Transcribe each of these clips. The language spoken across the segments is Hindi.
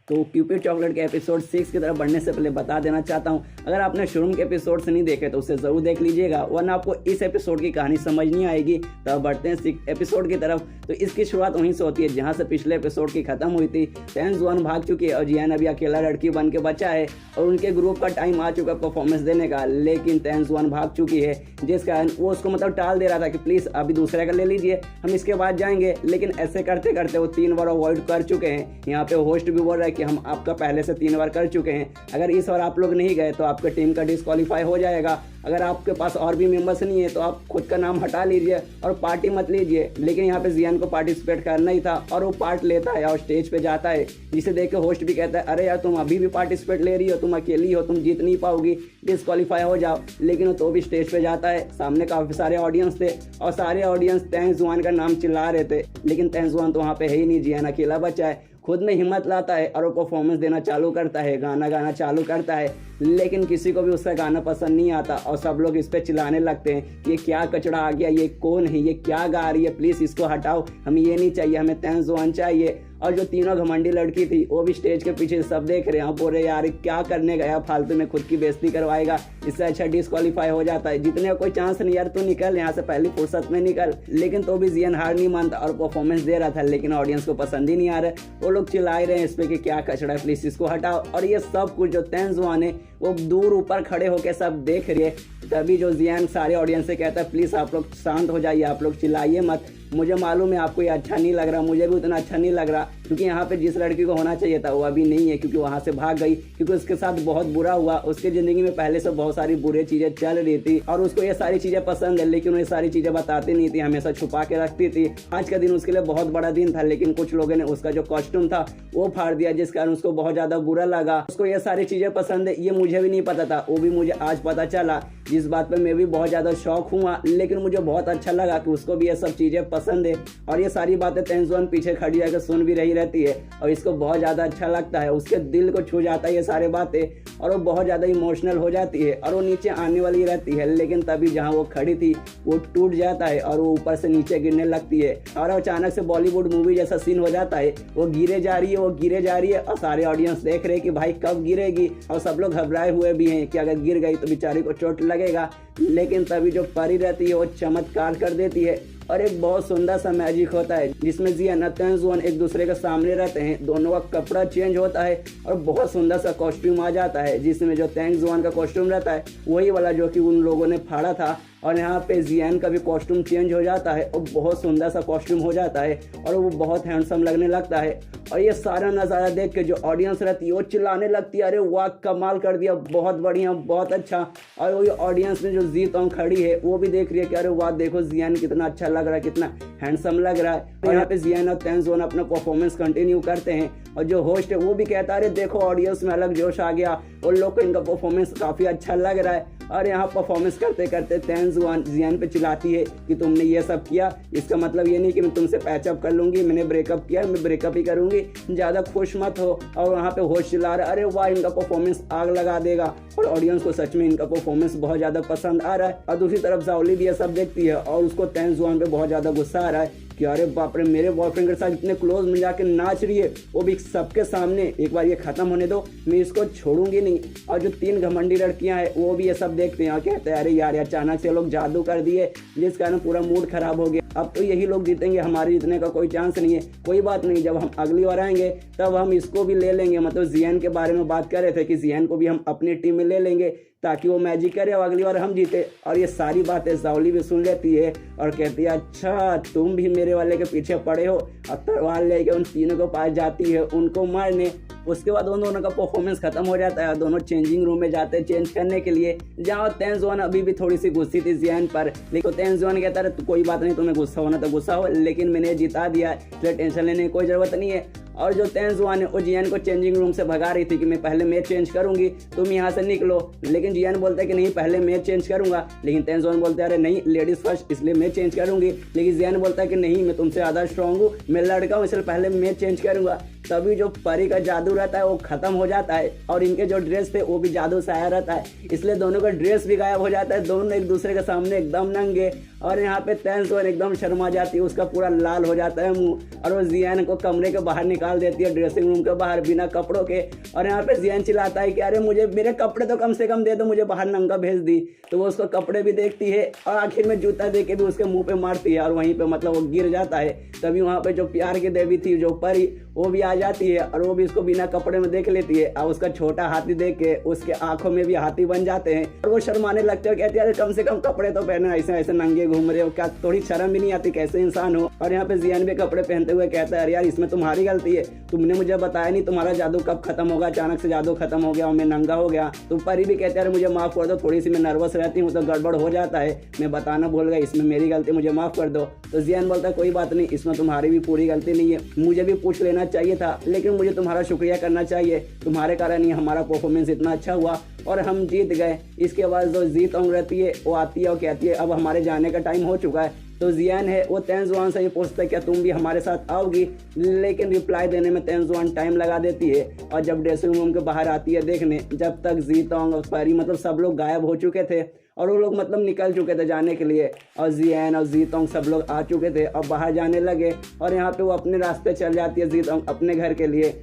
तो क्यूपिड चॉकलेट के एपिसोड 6 की तरफ बढ़ने से पहले बता देना चाहता हूँ, अगर आपने शुरू के एपिसोड से नहीं देखे तो उसे जरूर देख लीजिएगा, वरना आपको इस एपिसोड की कहानी समझ नहीं आएगी। तब बढ़ते हैं 6 एपिसोड की तरफ। तो इसकी शुरुआत वहीं से होती है जहाँ से पिछले एपिसोड की खत्म हुई थी। तैंजुआन भाग चुकी है और जियान अभी अकेला लड़की बन के बचा है और उनके ग्रुप का टाइम आ चुका परफॉर्मेंस देने का, लेकिन तैंजुआन भाग चुकी है जिस कारण वो उसको मतलब टाल दे रहा था कि प्लीज अभी दूसरे का ले लीजिए, हम इसके बाद जाएंगे। लेकिन ऐसे करते करते वो 3 बार अवॉइड कर चुके हैं। यहाँ पे होस्ट भी बोल रहा है कि हम आपका पहले से 3 बार कर चुके हैं, अगर इस बार आप लोग नहीं गए तो आपके टीम का डिस्क्वालीफाई हो जाएगा। अगर आपके पास और भी मेंबर्स नहीं है तो आप खुद का नाम हटा लीजिए और पार्टी मत लीजिए। लेकिन यहाँ पे जियान को पार्टिसिपेट करना ही था और वो पार्ट लेता है और स्टेज पे जाता है, जिसे देख के होस्ट भी कहता है अरे यार तुम अभी भी पार्टिसिपेट ले रही हो, तुम अकेली हो, तुम जीत नहीं पाओगी, डिस्क्वालीफाई हो जाओ। लेकिन वो तो भी स्टेज पे जाता है, सामने काफी सारे ऑडियंस थे और सारे ऑडियंस तैंजुआन का नाम चिल्ला रहे थे, लेकिन तैंजुआन तो वहाँ पे है ही नहीं, जियान अकेला बचा है। खुद में हिम्मत लाता है और वो परफॉर्मेंस देना चालू करता है, गाना गाना चालू करता है, लेकिन किसी को भी उसका गाना पसंद नहीं आता और सब लोग इस पे चिल्लाने लगते हैं ये क्या कचड़ा आ गया, ये कौन है, ये क्या गा रही है, प्लीज इसको हटाओ, हमें ये नहीं चाहिए, हमें तैंजुआन चाहिए। और जो तीनों घमंडी लड़की थी वो भी स्टेज के पीछे सब देख रहे हैं, बोल रहे यार क्या करने गया, फालतू में खुद की बेइज्जती करवाएगा, इससे अच्छा डिस्क्वालीफाई हो जाता है, जीतने का कोई चांस नहीं यार, तू निकल यहाँ से, पहली फुर्सत में निकल। लेकिन तो भी जियान हार नहीं मानता और परफॉर्मेंस दे रहा था, लेकिन ऑडियंस को पसंद ही नहीं आ रहा। वो लोग चिल्लाए रहे हैं इस पे कि क्या कचड़ा है, प्लीज इसको हटाओ। और ये सब कुछ जो तैंजुआन है वो दूर ऊपर खड़े होकर सब देख रहे हैं। तभी जो जियान सारे ऑडियंस से कहता है प्लीज आप लोग शांत हो जाइए, आप लोग चिल्लाइए मत, मुझे मालूम है आपको ये अच्छा नहीं लग रहा, मुझे भी उतना अच्छा नहीं लग रहा, क्योंकि यहाँ पे जिस लड़की को होना चाहिए था वो अभी नहीं है, क्योंकि वहाँ से भाग गई, क्योंकि उसके साथ बहुत बुरा हुआ। उसकी ज़िंदगी में पहले से बहुत सारी बुरी चीज़ें चल रही थी और उसको ये सारी चीज़ें पसंद है, लेकिन वो ये सारी चीज़ें बताती नहीं थी, हमेशा छुपा के रखती थी। आज का दिन उसके लिए बहुत बड़ा दिन था, लेकिन कुछ लोगों ने उसका जो कॉस्ट्यूम था वो फाड़ दिया, जिस कारण उसको बहुत ज़्यादा बुरा लगा। उसको ये सारी चीज़ें पसंद है, ये मुझे भी नहीं पता था, वो भी मुझे आज पता चला, जिस बात पर मैं भी बहुत ज़्यादा शौक हुआ। लेकिन मुझे बहुत अच्छा लगा कि उसको भी ये सब चीज़ें पसंद है और ये सारी बातें तैंजुआन पीछे खड़ी रहकर सुन भी रही रहती है और इसको बहुत ज़्यादा अच्छा लगता है, उसके दिल को छू जाता है ये सारी बातें और वो बहुत ज़्यादा इमोशनल हो जाती है और वो नीचे आने वाली रहती है। लेकिन तभी जहाँ वो खड़ी थी वो टूट जाता है और वो ऊपर से नीचे गिरने लगती है और अचानक से बॉलीवुड मूवी जैसा सीन हो जाता है, वो गिरे जा रही है, वो गिरे जा रही है और सारे ऑडियंस देख रहे हैं कि भाई कब गिरेगी और सब लोग घबराए हुए भी हैं कि अगर गिर गई तो बेचारी को चोट लगेगा। लेकिन तभी जो परी रहती है वो चमत्कार कर देती है और एक बहुत सुंदर सा मैजिक होता है जिसमें जियान और तैंजुआन एक दूसरे के सामने रहते हैं, दोनों का कपड़ा चेंज होता है और बहुत सुंदर सा कॉस्ट्यूम आ जाता है, जिसमें जो तैंजुआन का कॉस्ट्यूम रहता है वही वाला जो कि उन लोगों ने फाड़ा था और यहाँ पे जियान का भी कॉस्ट्यूम चेंज हो जाता है और बहुत सुंदर सा कॉस्ट्यूम हो जाता है और वो बहुत हैंडसम लगने लगता है। और ये सारा नज़ारा देख के जो ऑडियंस रहती है वो चिल्लाने लगती है अरे वाह कमाल कर दिया, बहुत बढ़िया, बहुत अच्छा। और वही ऑडियंस में जो जी तोंग खड़ी है वो भी देख रही है कि अरे वाह देखो जियान कितना अच्छा लग रहा है, कितना हैंडसम लग रहा है। और यहाँ पे जियान और तैंजुआन अपना परफॉर्मेंस कंटिन्यू करते हैं और जो होस्ट है वो भी कहता है अरे देखो ऑडियंस में अलग जोश आ गया, उन लोग को इनका परफॉर्मेंस काफ़ी अच्छा लग रहा है। और यहाँ परफॉर्मेंस करते करते तैंजुआन जियान पे चिल्लाती है कि तुमने ये सब किया, इसका मतलब ये नहीं कि मैं तुमसे पैचअप कर लूंगी, मैंने ब्रेकअप किया, मैं ब्रेकअप ही करूंगी, ज़्यादा खुश मत हो। और वहाँ पे होस्ट चिल्ला रहा है अरे वाह इनका परफॉर्मेंस आग लगा देगा और ऑडियंस को सच में इनका परफॉर्मेंस बहुत ज़्यादा पसंद आ रहा है। और दूसरी तरफ जाओली भी ये सब देखती है और उसको तैंजुआन पे बहुत ज़्यादा गुस्सा आ रहा है कि अरे बाप रे मेरे बॉयफ्रेंड के साथ इतने क्लोज में जाके नाच रही है, वो भी सबके सामने, एक बार ये खत्म होने दो, मैं इसको छोड़ूंगी नहीं। और जो 3 घमंडी लड़कियां हैं वो भी ये सब देखते हैं और कहते हैं अरे यार अचानक से लोग जादू कर दिए जिस कारण पूरा मूड खराब हो गया, अब तो यही लोग जीतेंगे, हमारे जीतने का कोई चांस नहीं है। कोई बात नहीं, जब हम अगली बार आएंगे तब हम इसको भी ले लेंगे, मतलब जियान के बारे में बात कर रहे थे कि जियान को भी हम अपनी टीम में ले लेंगे ताकि वो मैजिक करे और अगली बार हम जीते। और ये सारी बातें जाओली भी सुन लेती है और कहती है अच्छा तुम भी मेरे वाले के पीछे पड़े हो, और तलवार लेके उन तीनों के पास जाती है उनको मारने। उसके बाद उन दोनों का परफॉर्मेंस खत्म हो जाता है, दोनों चेंजिंग रूम में जाते हैं चेंज करने के लिए, जहाँ तैंजुआन अभी भी थोड़ी सी गुस्सी थी जियान पर। लेकिन तैंजुआन कहता है कोई बात नहीं, तुम्हें गुस्सा होना तो गुस्सा हो, लेकिन मैंने जिता दिया इसलिए टेंशन लेने की कोई ज़रूरत नहीं है। और जो तैंजुआन है वो जियान को चेंजिंग रूम से भगा रही थी कि मैं पहले मैं चेंज करूंगी, तुम यहाँ से निकलो। लेकिन जियान बोलता है कि नहीं पहले मैं चेंज करूंगा, लेकिन तैंजुआन बोलता है अरे नहीं लेडीज फर्स्ट इसलिए मैं चेंज करूंगी। लेकिन जियान बोलता है कि नहीं मैं तुमसे ज़्यादा स्ट्रॉन्ग हूँ, मैं लड़का हूँ इसलिए पहले मैं चेंज करूंगा। तभी जो परी का जादू रहता है वो खत्म हो जाता है और इनके जो ड्रेस थे वो भी जादू से आया रहता है, इसलिए दोनों का ड्रेस भी गायब हो जाता है। दोनों एक दूसरे के सामने एकदम नंगे और यहाँ पे तेंजुआन एकदम शर्मा जाती है, उसका पूरा लाल हो जाता है मुंह और वो जियान को कमरे के बाहर निकाल देती है, ड्रेसिंग रूम के बाहर बिना कपड़ों के। और यहाँ पे जियान चिल्लाता है कि अरे मुझे मेरे कपड़े तो कम से कम दे दो, मुझे बाहर नंगा भेज दी। तो वो उसको कपड़े भी देखती है और आखिर में जूता दे के भी उसके मुंह पे मारती है और वहीं पे मतलब वो गिर जाता है। तभी वहाँ पे जो प्यार की देवी थी जो परी वो भी आ जाती है और वो भी इसको बिना कपड़े में देख लेती है और उसका छोटा हाथी देख के उसके आंखों में भी हाथी बन जाते हैं और वो शर्माने लगते हो, कहती है अरे कम से कम कपड़े तो पहने, ऐसे ऐसे नंगे घूम रहे हो, क्या थोड़ी शर्म भी नहीं आती, कैसे इंसान हो। और यहाँ पे जियान भी कपड़े पहनते हुए कहता है अरे यार इसमें तुम्हारी गलती है, तुमने मुझे बताया नहीं तुम्हारा जादू कब खत्म होगा, अचानक से जादू खत्म हो गया और मैं नंगा हो गया। तो परी भी कहते हैं अरे मुझे माफ कर दो, थोड़ी सी मैं नर्वस रहती हूँ तो गड़बड़ हो जाता है, मैं बताना भूल गई, इसमें मेरी गलती, मुझे माफ कर दो। तो जियान बोलता है कोई बात नहीं, इसमें तुम्हारी भी पूरी गलती नहीं है, मुझे भी पूछ लेना चाहिए था, लेकिन मुझे तुम्हारा शुक्रिया करना चाहिए, तुम्हारे कारण ही हमारा परफॉर्मेंस इतना अच्छा हुआ और हम जीत गए। इसके बाद जो जीतोंग रहती है वो आती है और कहती है अब हमारे जाने का टाइम हो चुका है। तो जियान है वो तेंजुआन से ही पूछता है क्या तुम भी हमारे साथ आओगी, लेकिन रिप्लाई देने में तेंजुआन टाइम लगा देती है और जब ड्रेसिंग रूम के बाहर आती है देखने, जब तक जीतोंग और परी मतलब सब लोग गायब हो चुके थे और वो लोग मतलब निकल चुके थे जाने के लिए और जियान और जीतोंग सब लोग आ चुके थे और बाहर जाने लगे और यहाँ पे वो अपने रास्ते चल जाती है जीतोंग अपने घर के लिए।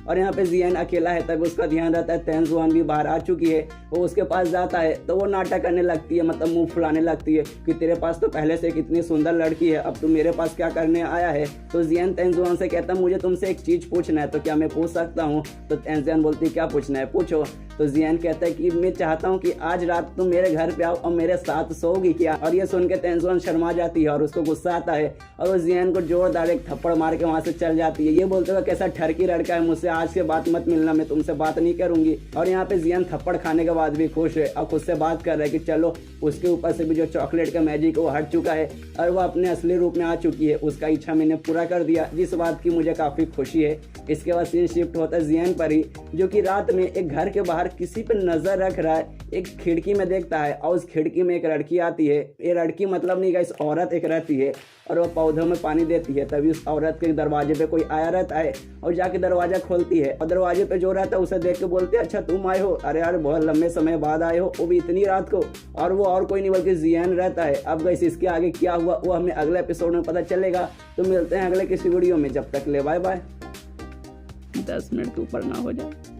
और यहाँ पे जियान अकेला है तब उसका ध्यान रहता है तेंजुआन भी बाहर आ चुकी है, वो उसके पास जाता है तो वो नाटक करने लगती है, मतलब मुंह फुलाने लगती है कि तेरे पास तो पहले से कितनी सुंदर लड़की है, अब तू मेरे पास क्या करने आया है। तो जियान तेंजुआन से कहता है मुझे तुमसे एक चीज पूछना है, तो क्या मैं पूछ सकता हूँ। तो तेंजुआन बोलती है क्या पूछना है पूछो। तो जियान कहता है कि मैं चाहता हूँ कि आज रात तुम मेरे घर पे आओ और मेरे साथ सोओगी क्या। और ये सुन के तेंजुआन शर्मा जाती है और उसको गुस्सा आता है और वो जियान को जोरदार एक थप्पड़ मार के वहाँ से चल जाती है, ये बोलते हुए कैसा ठरकी लड़का है, मुझसे आज के बाद मत मिलना, मैं तुमसे बात नहीं करूंगी। और यहाँ पे जियान थप्पड़ खाने के बाद भी खुश है और खुद से बात कर रहा है कि चलो उसके ऊपर से भी जो चॉकलेट का मैजिक वो हट चुका है और वो अपने असली रूप में आ चुकी है, उसका इच्छा मैंने पूरा कर दिया, जिस बात की मुझे काफी खुशी है। इसके बाद सीन शिफ्ट होता है जियान पर ही, जो कि रात में एक घर के बाहर किसी पे नजर रख रहा है, एक खिड़की में देखता है और उस खिड़की में एक लड़की आती है। ये लड़की मतलब नहीं गाइस, औरत एक रहती है और वो पौधों में पानी देती है। तभी उस औरत के दरवाजे पे कोई आया रहता है और जाके दरवाजा खोलती है और दरवाजे पे जो रहता है उसे देख के बोलते हैं अच्छा तुम आए हो, अरे यार बहुत लंबे समय बाद आए हो, वो भी इतनी रात को। और वो और कोई नहीं बल्कि जियान रहता है। अब गाइस इसके आगे क्या हुआ वो हमें अगले एपिसोड में पता चलेगा। तो मिलते हैं अगले किसी वीडियो में, जब तक ले बाय बाय। 10 मिनट के ऊपर ना हो जाए।